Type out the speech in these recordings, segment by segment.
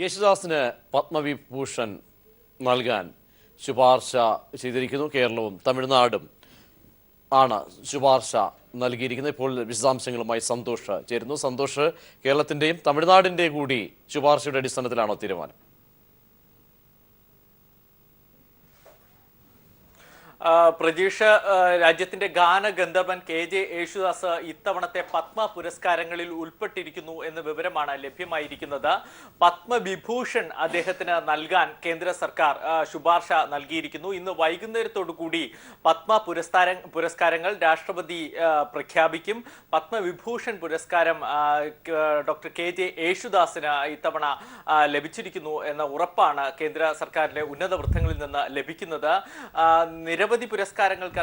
യേശുദാസിന് പത്മവിഭൂഷൺ നൽകാൻ ശുപാർശ ചെയ്തിരിക്കുന്നു. കേരളവും തമിഴ്നാടും ആണ് ശുപാർശ നൽകിയിരിക്കുന്നത്. ഇപ്പോൾ വിശദാംശങ്ങളുമായി സന്തോഷ് ചേരുന്നു. സന്തോഷ്, കേരളത്തിൻ്റെയും തമിഴ്നാടിൻ്റെയും കൂടി ശുപാർശയുടെ അടിസ്ഥാനത്തിലാണോ തീരുമാനം? പ്രജീഷ്, രാജ്യത്തിന്റെ ഗാനഗന്ധർവൻ KJ യേശുദാസ് ഇത്തവണത്തെ പത്മ പുരസ്കാരങ്ങളിൽ ഉൾപ്പെട്ടിരിക്കുന്നു എന്ന വിവരമാണ് ലഭ്യമായിരിക്കുന്നത്. പത്മവിഭൂഷൺ അദ്ദേഹത്തിന് നൽകാൻ കേന്ദ്ര സർക്കാർ ശുപാർശ നൽകിയിരിക്കുന്നു. ഇന്ന് വൈകുന്നേരത്തോടു കൂടി പത്മ പുരസ്കാരങ്ങൾ രാഷ്ട്രപതി പ്രഖ്യാപിക്കും. പത്മവിഭൂഷൺ പുരസ്കാരം ഡോക്ടർ KJ യേശുദാസിന് ഇത്തവണ ലഭിച്ചിരിക്കുന്നു എന്ന ഉറപ്പാണ് കേന്ദ്ര സർക്കാരിന്റെ ഉന്നത വൃത്തങ്ങളിൽ നിന്ന് ലഭിക്കുന്നത്. നിരവധി പുരസ്കാരങ്ങൾക്ക്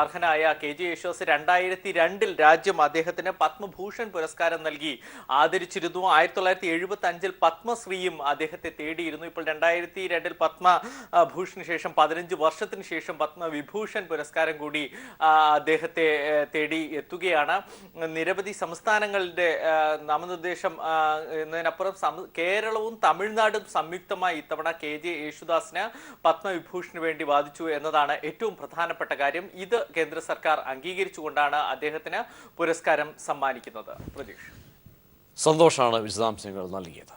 അർഹനായ KJ യേശുദാസ് 2002 രാജ്യം അദ്ദേഹത്തിന് പത്മഭൂഷൺ പുരസ്കാരം നൽകി ആദരിച്ചിരുന്നു. 1975 പത്മശ്രീയും അദ്ദേഹത്തെ തേടിയിരുന്നു. ഇപ്പോൾ 2002 പത്മഭൂഷന് ശേഷം 15 വർഷത്തിന് ശേഷം പത്മവിഭൂഷൺ പുരസ്കാരം കൂടി അദ്ദേഹത്തെ തേടി എത്തുകയാണ്. നിരവധി സംസ്ഥാനങ്ങളുടെ നാമനിർദ്ദേശം എന്നതിനപ്പുറം കേരളവും തമിഴ്നാടും സംയുക്തമായി ഇത്തവണ KJ യേശുദാസിന് പത്മവിഭൂഷന് വേണ്ടി വാദിച്ചു എന്നതാണ് ഏറ്റവും പ്രധാനപ്പെട്ട കാര്യം. ഇത് കേന്ദ്ര സർക്കാർ അംഗീകരിച്ചുകൊണ്ടാണ് അദ്ദേഹത്തിന് പുരസ്കാരം സമ്മാനിക്കുന്നത്. പ്രതീക്ഷ. സന്തോഷാണ് വിശദാംശങ്ങൾ നൽകിയത്.